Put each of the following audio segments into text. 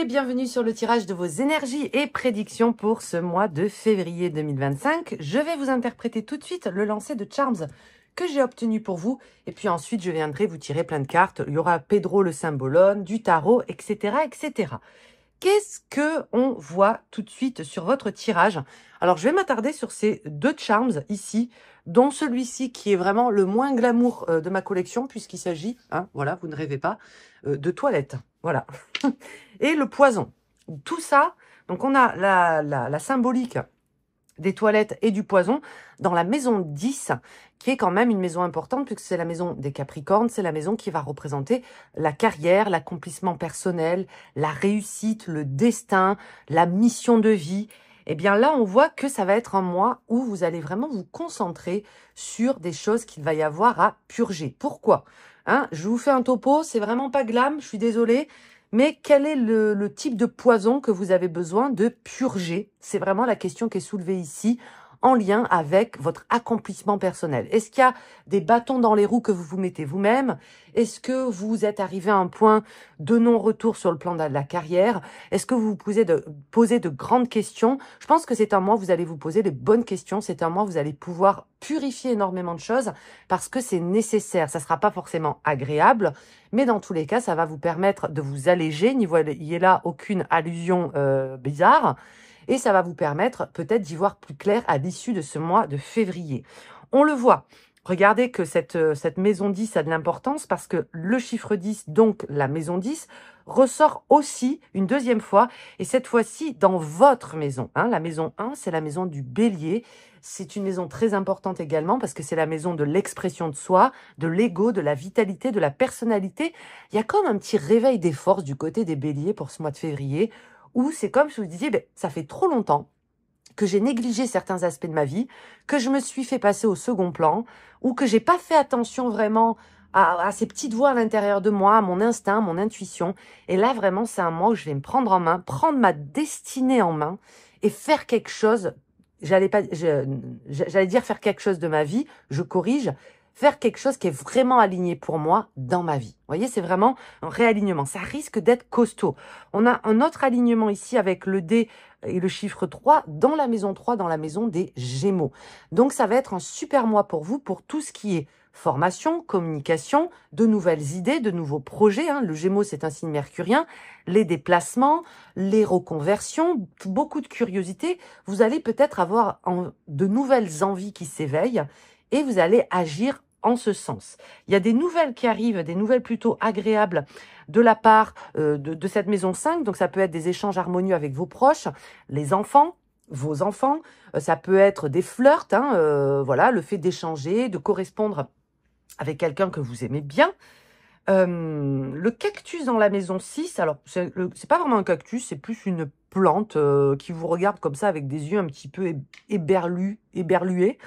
Bélier, bienvenue sur le tirage de vos énergies et prédictions pour ce mois de février 2025. Je vais vous interpréter tout de suite le lancer de Charms que j'ai obtenu pour vous. Et puis ensuite, je viendrai vous tirer plein de cartes. Il y aura Pedro le symbolone, du tarot, etc., etc. Qu'est-ce que on voit tout de suite sur votre tirage? Alors, je vais m'attarder sur ces deux Charms ici, dont celui-ci qui est vraiment le moins glamour de ma collection, puisqu'il s'agit, hein, voilà, vous ne rêvez pas, de toilette. Voilà. Et le poison. Tout ça, donc on a la symbolique des toilettes et du poison dans la maison 10, qui est quand même une maison importante, puisque c'est la maison des Capricornes, c'est la maison qui va représenter la carrière, l'accomplissement personnel, la réussite, le destin, la mission de vie. Eh bien là, on voit que ça va être un mois où vous allez vraiment vous concentrer sur des choses qu'il va y avoir à purger. Pourquoi? Hein, je vous fais un topo, c'est vraiment pas glam, je suis désolée. Mais quel est le type de poison que vous avez besoin de purger? C'est vraiment la question qui est soulevée ici, en lien avec votre accomplissement personnel. Est-ce qu'il y a des bâtons dans les roues que vous vous mettez vous-même? Est-ce que vous êtes arrivé à un point de non-retour sur le plan de la carrière? Est-ce que vous vous posez de grandes questions? Je pense que c'est un mois où vous allez vous poser de bonnes questions. C'est un mois où vous allez pouvoir purifier énormément de choses parce que c'est nécessaire. Ça ne sera pas forcément agréable, mais dans tous les cas, ça va vous permettre de vous alléger. N'y voyez là aucune allusion bizarre. Et ça va vous permettre peut-être d'y voir plus clair à l'issue de ce mois de février. On le voit. Regardez que cette maison 10 a de l'importance parce que le chiffre 10, donc la maison 10, ressort aussi une deuxième fois. Et cette fois-ci dans votre maison. Hein. La maison 1, c'est la maison du Bélier. C'est une maison très importante également parce que c'est la maison de l'expression de soi, de l'ego, de la vitalité, de la personnalité. Il y a comme un petit réveil des forces du côté des Béliers pour ce mois de février où c'est comme si vous disiez, ça fait trop longtemps que j'ai négligé certains aspects de ma vie, que je me suis fait passer au second plan, ou que j'ai pas fait attention vraiment à ces petites voix à l'intérieur de moi, à mon instinct, mon intuition. Et là, vraiment, c'est un mois où je vais me prendre en main, prendre ma destinée en main et faire quelque chose. J'allais dire faire quelque chose de ma vie, je corrige, faire quelque chose qui est vraiment aligné pour moi dans ma vie. Vous voyez, c'est vraiment un réalignement. Ça risque d'être costaud. On a un autre alignement ici avec le dé et le chiffre 3 dans la maison 3, dans la maison des Gémeaux. Donc, ça va être un super mois pour vous, pour tout ce qui est formation, communication, de nouvelles idées, de nouveaux projets. Hein. Le Gémeaux, c'est un signe mercurien. Les déplacements, les reconversions, beaucoup de curiosité. Vous allez peut-être avoir de nouvelles envies qui s'éveillent et vous allez agir en ce sens. Il y a des nouvelles qui arrivent, des nouvelles plutôt agréables de la part de cette maison 5. Donc, ça peut être des échanges harmonieux avec vos proches, les enfants, vos enfants. Ça peut être des flirts, hein, voilà, le fait d'échanger, de correspondre avec quelqu'un que vous aimez bien. Le cactus dans la maison 6, alors c'est pas vraiment un cactus, c'est plus une plante qui vous regarde comme ça avec des yeux un petit peu éberlués.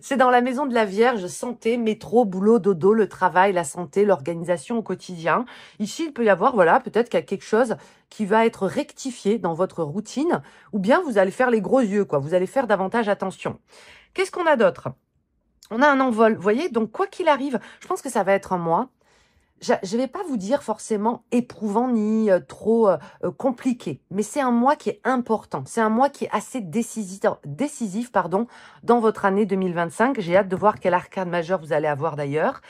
C'est dans la maison de la Vierge, santé, métro, boulot, dodo, le travail, la santé, l'organisation au quotidien. Ici, il peut y avoir, voilà, peut-être qu'il y a quelque chose qui va être rectifié dans votre routine, ou bien vous allez faire les gros yeux, quoi. Vous allez faire davantage attention. Qu'est-ce qu'on a d'autre? On a un envol, vous voyez? Donc, quoi qu'il arrive, je pense que ça va être un mois. Je ne vais pas vous dire forcément éprouvant ni trop compliqué, mais c'est un mois qui est important. C'est un mois qui est assez décisif dans votre année 2025. J'ai hâte de voir quel arcane majeur vous allez avoir d'ailleurs.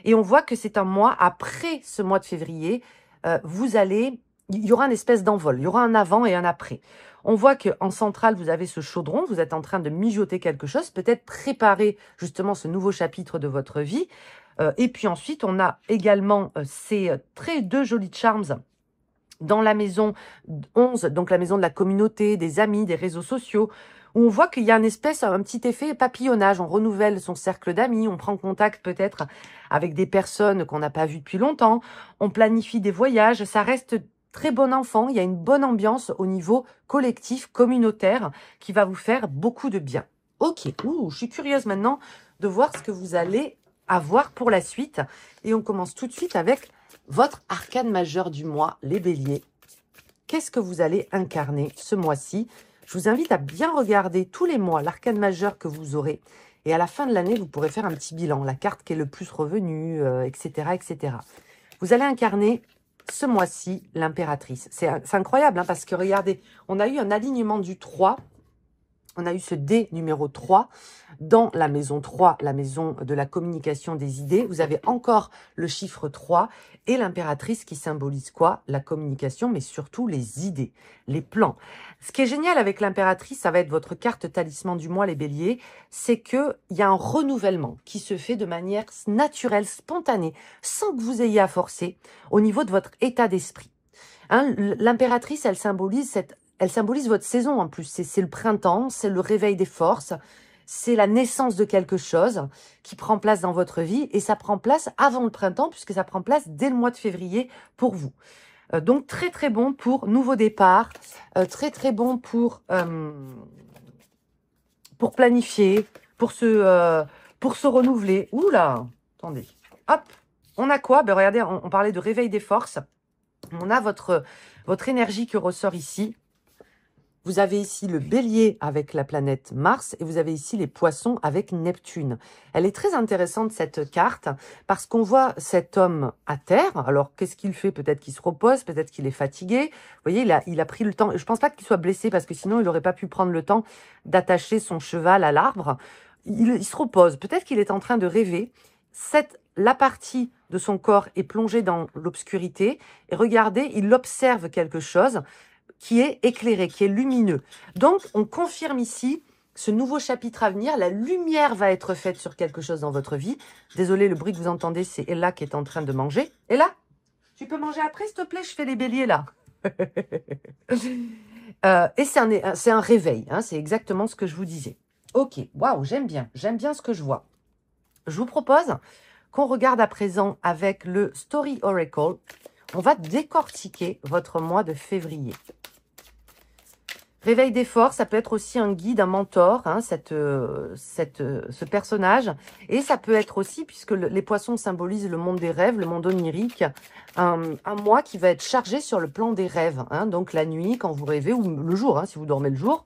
Et on voit que c'est un mois, après ce mois de février, il y aura une espèce d'envol. Il y aura un avant et un après. On voit qu'en centrale, vous avez ce chaudron. Vous êtes en train de mijoter quelque chose, peut-être préparer justement ce nouveau chapitre de votre vie. Et puis ensuite, on a également ces deux jolis charms dans la maison 11, donc la maison de la communauté, des amis, des réseaux sociaux, où on voit qu'il y a un petit effet papillonnage. On renouvelle son cercle d'amis, on prend contact peut-être avec des personnes qu'on n'a pas vues depuis longtemps, on planifie des voyages, ça reste très bon enfant, il y a une bonne ambiance au niveau collectif, communautaire, qui va vous faire beaucoup de bien. Ok, je suis curieuse maintenant de voir ce que vous allez à voir pour la suite. Et on commence tout de suite avec votre arcane majeur du mois, les béliers. Qu'est-ce que vous allez incarner ce mois-ci? Je vous invite à bien regarder tous les mois l'arcane majeur que vous aurez. Et à la fin de l'année, vous pourrez faire un petit bilan. La carte qui est le plus revenue, etc., etc. Vous allez incarner ce mois-ci l'impératrice. C'est incroyable, hein, parce que regardez, on a eu un alignement du 3. On a eu ce D numéro 3 dans la maison 3, la maison de la communication des idées. Vous avez encore le chiffre 3 et l'impératrice qui symbolise quoi? La communication, mais surtout les idées, les plans. Ce qui est génial avec l'impératrice, ça va être votre carte talisman du mois, les béliers, c'est qu'il y a un renouvellement qui se fait de manière naturelle, spontanée, sans que vous ayez à forcer au niveau de votre état d'esprit. Hein, l'impératrice, elle symbolise votre saison en plus. C'est le printemps, c'est le réveil des forces, c'est la naissance de quelque chose qui prend place dans votre vie et ça prend place avant le printemps puisque ça prend place dès le mois de février pour vous. Donc très très bon pour nouveau départ, très très bon pour planifier, pour se renouveler. Ouh là, attendez, hop, on a quoi? Ben regardez, on parlait de réveil des forces. On a votre énergie qui ressort ici. Vous avez ici le bélier avec la planète Mars et vous avez ici les poissons avec Neptune. Elle est très intéressante cette carte parce qu'on voit cet homme à terre. Alors qu'est-ce qu'il fait? Peut-être qu'il se repose, peut-être qu'il est fatigué. Vous voyez, il a pris le temps. Je ne pense pas qu'il soit blessé parce que sinon il n'aurait pas pu prendre le temps d'attacher son cheval à l'arbre. Il se repose. Peut-être qu'il est en train de rêver. La partie de son corps est plongée dans l'obscurité. Et regardez, il observe quelque chose qui est éclairé, qui est lumineux. Donc, on confirme ici ce nouveau chapitre à venir. La lumière va être faite sur quelque chose dans votre vie. Désolé, le bruit que vous entendez, c'est Ella qui est en train de manger. Ella, tu peux manger après, s'il te plaît? Je fais les béliers, là. Et c'est un réveil. Hein, c'est exactement ce que je vous disais. Ok, waouh, j'aime bien ce que je vois. Je vous propose qu'on regarde à présent avec le Story Oracle. On va décortiquer votre mois de février. Réveil des forces, ça peut être aussi un guide, un mentor, hein, ce personnage. Et ça peut être aussi, puisque les poissons symbolisent le monde des rêves, le monde onirique, un mois qui va être chargé sur le plan des rêves. Hein, donc la nuit, quand vous rêvez, ou le jour, hein, si vous dormez le jour,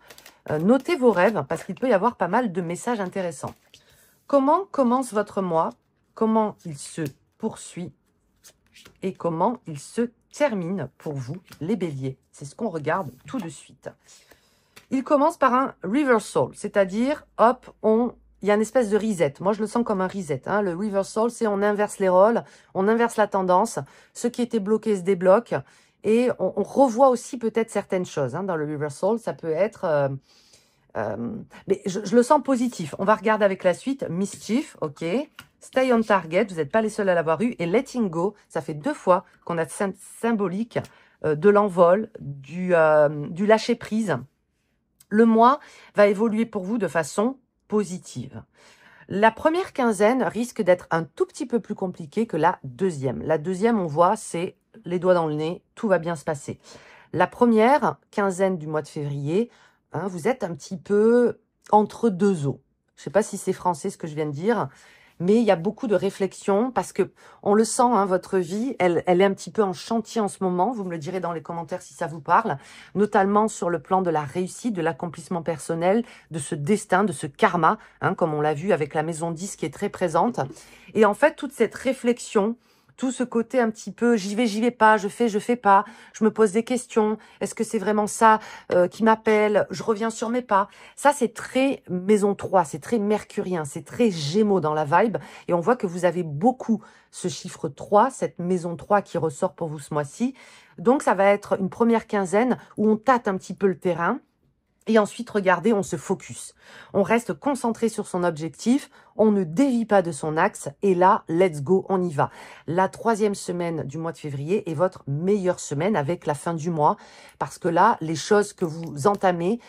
notez vos rêves, parce qu'il peut y avoir pas mal de messages intéressants. Comment commence votre mois? Comment il se poursuit? Et comment il se termine pour vous, les béliers? C'est ce qu'on regarde tout de suite. Il commence par un reversal, c'est-à-dire, hop, il y a une espèce de reset. Moi, je le sens comme un reset. Hein. Le reversal, c'est on inverse les rôles, on inverse la tendance. Ce qui était bloqué se débloque. Et on revoit aussi peut-être certaines choses. Hein. Dans le reversal, ça peut être... mais je le sens positif. On va regarder avec la suite. Mischief, ok. Stay on target, vous n'êtes pas les seuls à l'avoir eu. Et letting go, ça fait 2 fois qu'on a symbolique de l'envol, du lâcher-prise. Le mois va évoluer pour vous de façon positive. La première quinzaine risque d'être un tout petit peu plus compliquée que la deuxième. La deuxième, on voit, c'est les doigts dans le nez, tout va bien se passer. La première quinzaine du mois de février, hein, vous êtes un petit peu entre deux eaux. Je ne sais pas si c'est français ce que je viens de dire, mais il y a beaucoup de réflexion parce que on le sent, hein, votre vie, elle est un petit peu en chantier en ce moment. Vous me le direz dans les commentaires si ça vous parle, notamment sur le plan de la réussite, de l'accomplissement personnel, de ce destin, de ce karma, hein, comme on l'a vu avec la maison 10 qui est très présente. Et en fait, toute cette réflexion, tout ce côté un petit peu, j'y vais pas, je fais pas, je me pose des questions, est-ce que c'est vraiment ça qui m'appelle, je reviens sur mes pas. Ça, c'est très maison 3, c'est très mercurien, c'est très gémeaux dans la vibe. Et on voit que vous avez beaucoup ce chiffre 3, cette maison 3 qui ressort pour vous ce mois-ci. Donc, ça va être une première quinzaine où on tâte un petit peu le terrain. Et ensuite, regardez, on se focus. On reste concentré sur son objectif, on ne dévie pas de son axe. Et là, let's go, on y va. La 3e semaine du mois de février est votre meilleure semaine avec la fin du mois. Parce que là, les choses que vous entamez,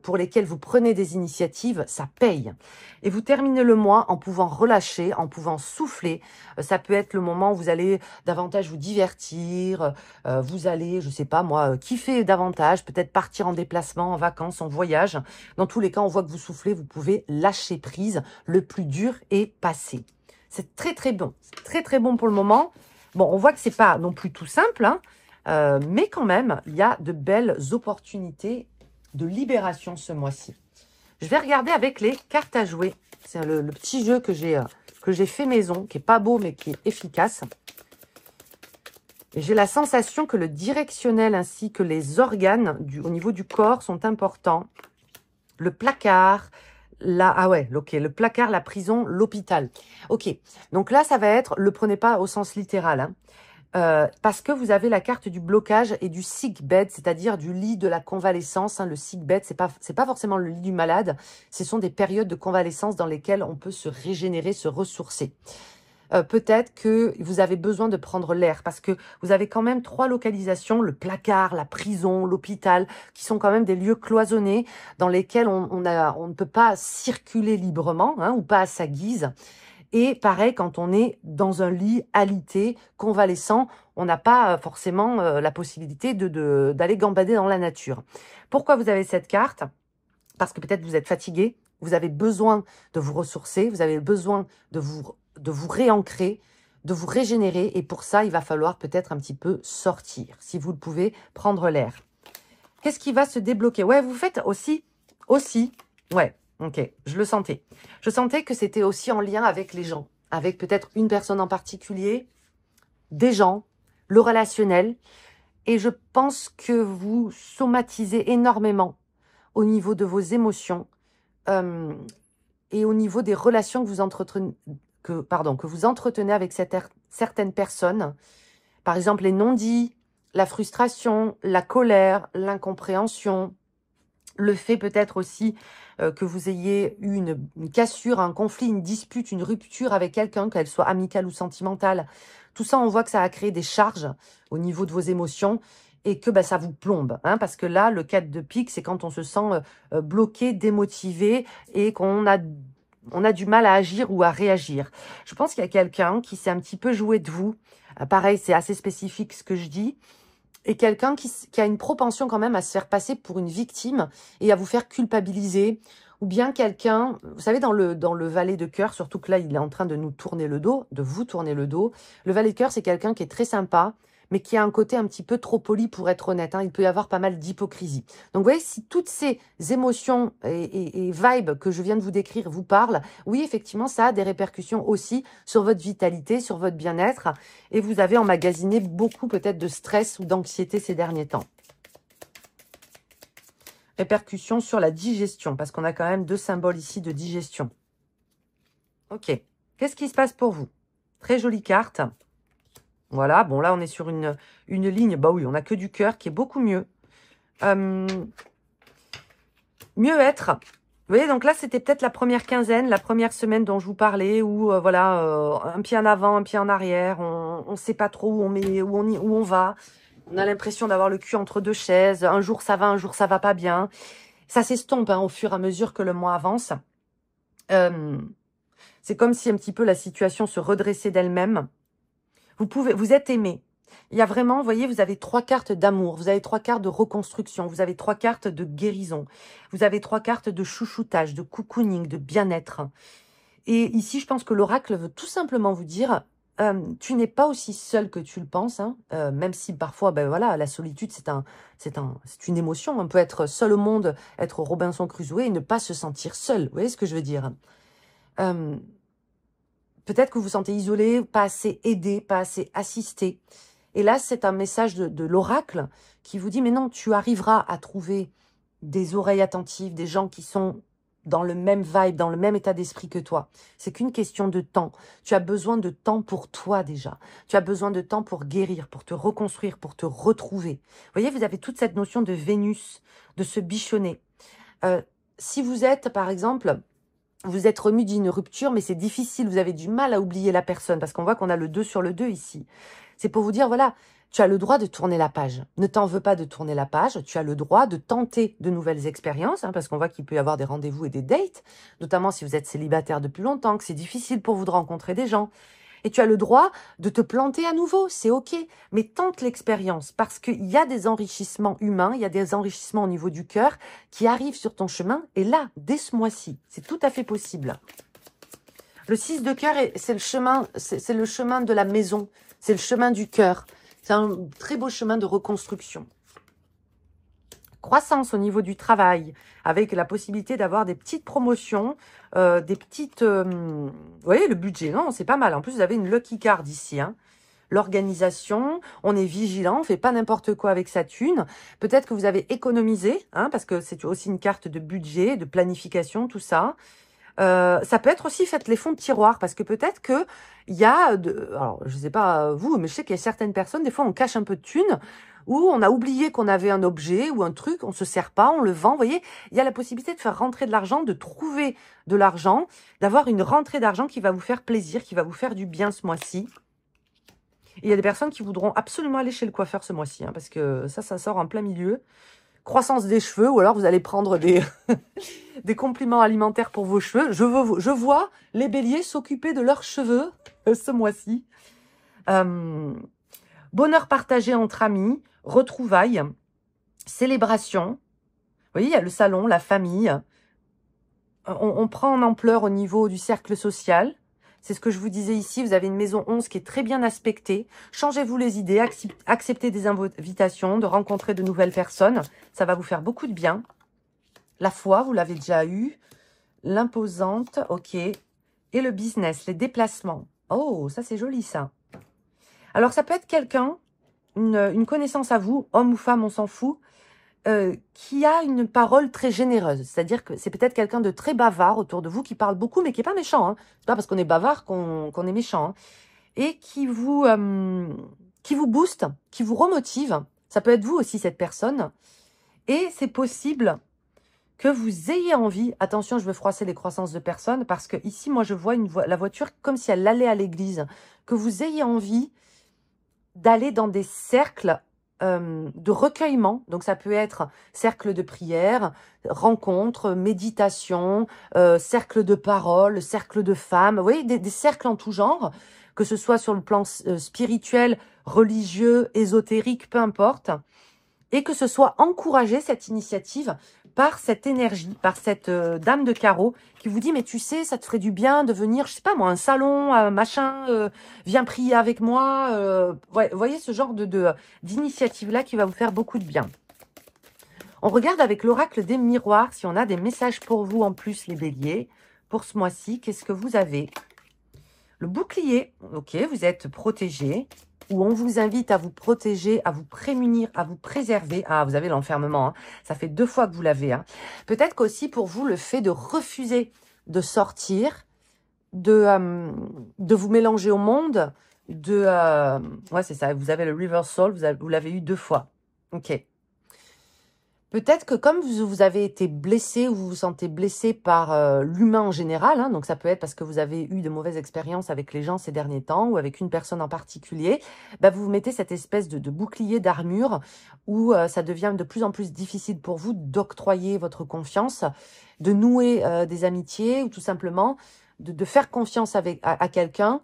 pour lesquelles vous prenez des initiatives, ça paye. Et vous terminez le mois en pouvant relâcher, en pouvant souffler. Ça peut être le moment où vous allez davantage vous divertir, vous allez, je sais pas moi, kiffer davantage, peut-être partir en déplacement, en vacances, en voyage. Dans tous les cas, on voit que vous soufflez, vous pouvez lâcher prise. Le plus dur est passé. C'est très très bon. C'est très très bon pour le moment. Bon, on voit que c'est pas non plus tout simple, hein, mais quand même, il y a de belles opportunités de libération ce mois-ci. Je vais regarder avec les cartes à jouer. C'est le petit jeu que j'ai fait maison, qui est pas beau, mais qui est efficace. Et j'ai la sensation que le directionnel ainsi que les organes au niveau du corps sont importants. Le placard, ah ouais, ok, le placard, la prison, l'hôpital. Ok, donc là, ça va être, le prenez pas au sens littéral, hein, parce que vous avez la carte du blocage et du sick bed, c'est-à-dire du lit de la convalescence. Hein. Le sick bed, c'est pas forcément le lit du malade, ce sont des périodes de convalescence dans lesquelles on peut se régénérer, se ressourcer. Peut-être que vous avez besoin de prendre l'air parce que vous avez quand même 3 localisations, le placard, la prison, l'hôpital, qui sont quand même des lieux cloisonnés dans lesquels on ne peut pas circuler librement, hein, ou pas à sa guise. Et pareil, quand on est dans un lit alité, convalescent, on n'a pas forcément la possibilité d'aller gambader dans la nature. Pourquoi vous avez cette carte? Parce que peut-être vous êtes fatigué, vous avez besoin de vous ressourcer, vous avez besoin de vous réancrer, de vous régénérer. Et pour ça, il va falloir peut-être un petit peu sortir, si vous le pouvez, prendre l'air. Qu'est-ce qui va se débloquer? Ouais, vous faites aussi, ouais. Ok, je le sentais. Je sentais que c'était aussi en lien avec les gens, avec peut-être une personne en particulier, des gens, le relationnel. Et je pense que vous somatisez énormément au niveau de vos émotions et au niveau des relations que vous entretenez avec certaines personnes. Par exemple, les non-dits, la frustration, la colère, l'incompréhension, le fait peut-être aussi que vous ayez eu une cassure, un conflit, une dispute, une rupture avec quelqu'un, qu'elle soit amicale ou sentimentale. Tout ça, on voit que ça a créé des charges au niveau de vos émotions et que ça vous plombe. Hein, parce que là, le 4 de pique, c'est quand on se sent bloqué, démotivé et qu'on a du mal à agir ou à réagir. Je pense qu'il y a quelqu'un qui s'est un petit peu joué de vous. Pareil, c'est assez spécifique ce que je dis. Et quelqu'un qui a une propension quand même à se faire passer pour une victime et à vous faire culpabiliser. Ou bien quelqu'un, vous savez, dans le valet de cœur, surtout que là, il est en train de nous tourner le dos, de vous tourner le dos. Le valet de cœur, c'est quelqu'un qui est très sympa, mais qui a un côté un petit peu trop poli pour être honnête. Hein. Il peut y avoir pas mal d'hypocrisie. Donc, vous voyez, si toutes ces émotions et vibes que je viens de vous décrire vous parlent, oui, effectivement, ça a des répercussions aussi sur votre vitalité, sur votre bien-être. Et vous avez emmagasiné beaucoup peut-être de stress ou d'anxiété ces derniers temps. Répercussions sur la digestion, parce qu'on a quand même 2 symboles ici de digestion. Ok. Qu'est-ce qui se passe pour vous? Très jolie carte. Voilà, bon là on est sur une ligne, bah oui, on n'a que du cœur qui est beaucoup mieux. Mieux être. Vous voyez, donc là c'était peut-être la première quinzaine, la première semaine dont je vous parlais, où voilà, un pied en avant, un pied en arrière, on ne sait pas trop où on va. On a l'impression d'avoir le cul entre 2 chaises, un jour ça va pas bien. Ça s'estompe hein, au fur et à mesure que le mois avance. C'est comme si un petit peu la situation se redressait d'elle-même. Vous êtes aimé. Il y a vraiment, vous voyez, vous avez 3 cartes d'amour, vous avez 3 cartes de reconstruction, vous avez 3 cartes de guérison, vous avez 3 cartes de chouchoutage, de cocooning, de bien-être. Et ici, je pense que l'oracle veut tout simplement vous dire, tu n'es pas aussi seul que tu le penses, hein, même si parfois, voilà, la solitude, c'est une émotion. On peut être seul au monde, être Robinson Crusoe et ne pas se sentir seul. Vous voyez ce que je veux dire? Peut-être que vous vous sentez isolé, pas assez aidé, pas assez assisté. Et là, c'est un message de l'oracle qui vous dit, mais non, tu arriveras à trouver des oreilles attentives, des gens qui sont dans le même vibe, dans le même état d'esprit que toi. C'est qu'une question de temps. Tu as besoin de temps pour toi déjà. Tu as besoin de temps pour guérir, pour te reconstruire, pour te retrouver. Vous voyez, vous avez toute cette notion de Vénus, de se bichonner. Si vous êtes, par exemple... Vous êtes remis d'une rupture, mais c'est difficile. Vous avez du mal à oublier la personne parce qu'on voit qu'on a le 2 sur le 2 ici. C'est pour vous dire, voilà, tu as le droit de tourner la page. Ne t'en veux pas de tourner la page. Tu as le droit de tenter de nouvelles expériences hein, parce qu'on voit qu'il peut y avoir des rendez-vous et des dates, notamment si vous êtes célibataire depuis longtemps, que c'est difficile pour vous de rencontrer des gens. Et tu as le droit de te planter à nouveau, c'est ok. Mais tente l'expérience parce qu'il y a des enrichissements humains, il y a des enrichissements au niveau du cœur qui arrivent sur ton chemin. Et là, dès ce mois-ci, c'est tout à fait possible. Le 6 de cœur, c'est le chemin de la maison, c'est le chemin du cœur. C'est un très beau chemin de reconstruction. Croissance au niveau du travail, avec la possibilité d'avoir des petites promotions, des petites... vous voyez, le budget, non, c'est pas mal. En plus, vous avez une lucky card ici. Hein. l'organisation, on est vigilant, on fait pas n'importe quoi avec sa thune. Peut-être que vous avez économisé, hein, parce que c'est aussi une carte de budget, de planification, tout ça. Ça peut être aussi, faites les fonds de tiroir, parce que peut-être que il y a, alors je sais pas vous, mais je sais qu'il y a certaines personnes, des fois on cache un peu de thunes, ou on a oublié qu'on avait un objet ou un truc, on se sert pas, on le vend. Vous voyez, il y a la possibilité de faire rentrer de l'argent, de trouver de l'argent, d'avoir une rentrée d'argent qui va vous faire plaisir, qui va vous faire du bien ce mois-ci. Et il y a des personnes qui voudront absolument aller chez le coiffeur ce mois-ci, hein, parce que ça sort en plein milieu. Croissance des cheveux, ou alors vous allez prendre des, des compléments alimentaires pour vos cheveux. Je vois les béliers s'occuper de leurs cheveux ce mois-ci. Bonheur partagé entre amis, retrouvailles, célébration. Vous voyez, il y a le salon, la famille. On prend en ampleur au niveau du cercle social. C'est ce que je vous disais ici, vous avez une maison 11 qui est très bien aspectée. Changez-vous les idées, acceptez des invitations, de rencontrer de nouvelles personnes. Ça va vous faire beaucoup de bien. La foi, vous l'avez déjà eu. L'imposante, ok. Et le business, les déplacements. Oh, ça c'est joli ça. Alors ça peut être quelqu'un, une connaissance à vous, homme ou femme, on s'en fout, qui a une parole très généreuse. C'est-à-dire que c'est peut-être quelqu'un de très bavard autour de vous, qui parle beaucoup, mais qui n'est pas méchant. Hein. C'est pas parce qu'on est bavard qu'on est méchant. Hein. Et qui vous booste, qui vous remotive. Ça peut être vous aussi, cette personne. Et c'est possible que vous ayez envie, attention, je veux froisser les croyances de personnes, parce que ici, moi, je vois la voiture comme si elle allait à l'église. Que vous ayez envie d'aller dans des cercles de recueillement. Donc, ça peut être cercle de prière, rencontre, méditation, cercle de parole, cercle de femmes. Vous voyez, des cercles en tout genre, que ce soit sur le plan spirituel, religieux, ésotérique, peu importe. Et que ce soit encouragé, cette initiative, par cette énergie, par cette dame de carreau qui vous dit, mais tu sais, ça te ferait du bien de venir, je sais pas moi, un salon, machin, viens prier avec moi. Voyez ce genre d'initiative-là qui va vous faire beaucoup de bien. On regarde avec l'oracle des miroirs si on a des messages pour vous en plus, les béliers. Pour ce mois-ci, qu'est-ce que vous avez? Le bouclier, ok, vous êtes protégé. Où on vous invite à vous protéger, à vous prémunir, à vous préserver. Ah, vous avez l'enfermement, hein. Ça fait 2 fois que vous l'avez. Hein. Peut-être qu'aussi pour vous, le fait de refuser de sortir, de vous mélanger au monde, ouais, c'est ça, vous avez le reversal, vous l'avez eu 2 fois. Ok. Peut-être que comme vous avez été blessé ou vous vous sentez blessé par l'humain en général, hein, donc ça peut être parce que vous avez eu de mauvaises expériences avec les gens ces derniers temps ou avec une personne en particulier, bah vous vous mettez cette espèce de bouclier d'armure où ça devient de plus en plus difficile pour vous d'octroyer votre confiance, de nouer des amitiés ou tout simplement de faire confiance à quelqu'un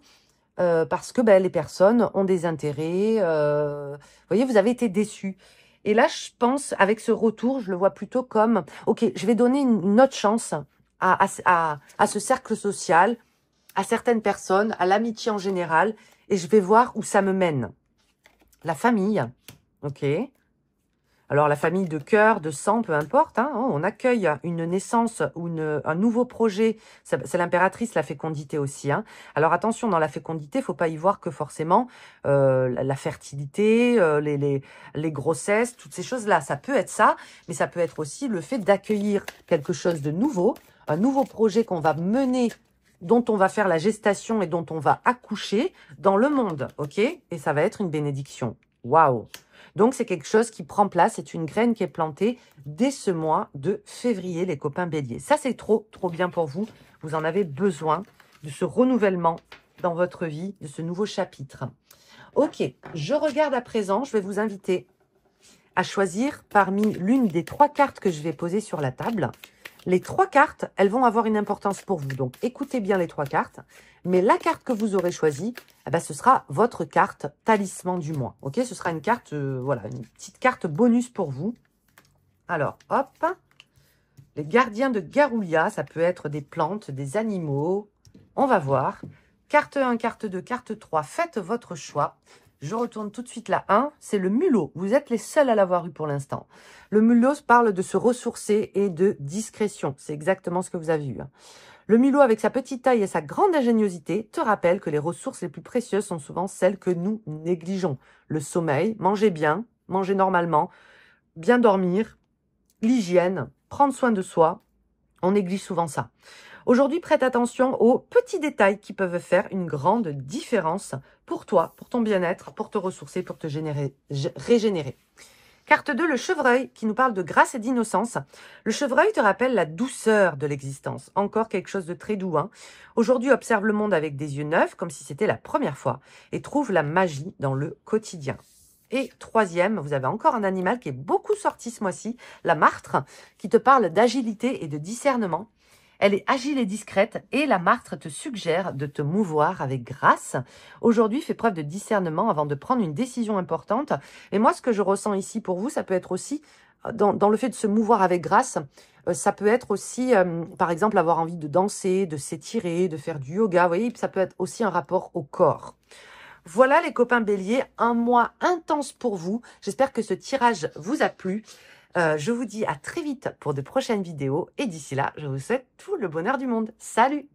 parce que les personnes ont des intérêts. Vous voyez, vous avez été déçus. Et là, je pense, avec ce retour, je le vois plutôt comme, ok, je vais donner une autre chance à ce cercle social, à certaines personnes, à l'amitié en général, et je vais voir où ça me mène. La famille, ok. Alors, la famille de cœur, de sang, peu importe, hein, on accueille une naissance ou un nouveau projet. C'est l'impératrice, la fécondité aussi. Hein. Alors, attention, dans la fécondité, il ne faut pas y voir que forcément la fertilité, les grossesses, toutes ces choses-là. Ça peut être ça, mais ça peut être aussi le fait d'accueillir quelque chose de nouveau, un nouveau projet qu'on va mener, dont on va faire la gestation et dont on va accoucher dans le monde, ok? Et ça va être une bénédiction. Waouh! Donc, c'est quelque chose qui prend place, c'est une graine qui est plantée dès ce mois de février, les copains béliers. Ça, c'est trop, trop bien pour vous. Vous en avez besoin de ce renouvellement dans votre vie, de ce nouveau chapitre. Ok, je regarde à présent, je vais vous inviter à choisir parmi l'une des 3 cartes que je vais poser sur la table. Les 3 cartes, elles vont avoir une importance pour vous. Donc, écoutez bien les 3 cartes. Mais la carte que vous aurez choisie, eh ben, ce sera votre carte talisman du mois. Ok, ce sera une carte, voilà, une petite carte bonus pour vous. Alors, hop. Les gardiens de Garoulia, ça peut être des plantes, des animaux. On va voir. Carte 1, carte 2, carte 3. Faites votre choix. Je retourne tout de suite la 1, c'est le mulot. Vous êtes les seuls à l'avoir eu pour l'instant. Le mulot parle de se ressourcer et de discrétion. C'est exactement ce que vous avez eu. Le mulot, avec sa petite taille et sa grande ingéniosité, te rappelle que les ressources les plus précieuses sont souvent celles que nous négligeons. Le sommeil, manger bien, manger normalement, bien dormir, l'hygiène, prendre soin de soi. On néglige souvent ça. Aujourd'hui, prête attention aux petits détails qui peuvent faire une grande différence pour toi, pour ton bien-être, pour te ressourcer, pour te régénérer. Carte 2, le chevreuil, qui nous parle de grâce et d'innocence. Le chevreuil te rappelle la douceur de l'existence. Encore quelque chose de très doux. Aujourd'hui, observe le monde avec des yeux neufs, comme si c'était la première fois, et trouve la magie dans le quotidien. Et troisième, vous avez encore un animal qui est beaucoup sorti ce mois-ci, la martre, qui te parle d'agilité et de discernement. Elle est agile et discrète et la martre te suggère de te mouvoir avec grâce. Aujourd'hui, fais preuve de discernement avant de prendre une décision importante. Et moi, ce que je ressens ici pour vous, ça peut être aussi, dans le fait de se mouvoir avec grâce, ça peut être aussi, par exemple, avoir envie de danser, de s'étirer, de faire du yoga. Vous voyez, ça peut être aussi un rapport au corps. Voilà les copains béliers, un mois intense pour vous. J'espère que ce tirage vous a plu. Je vous dis à très vite pour de prochaines vidéos et d'ici là, je vous souhaite tout le bonheur du monde. Salut!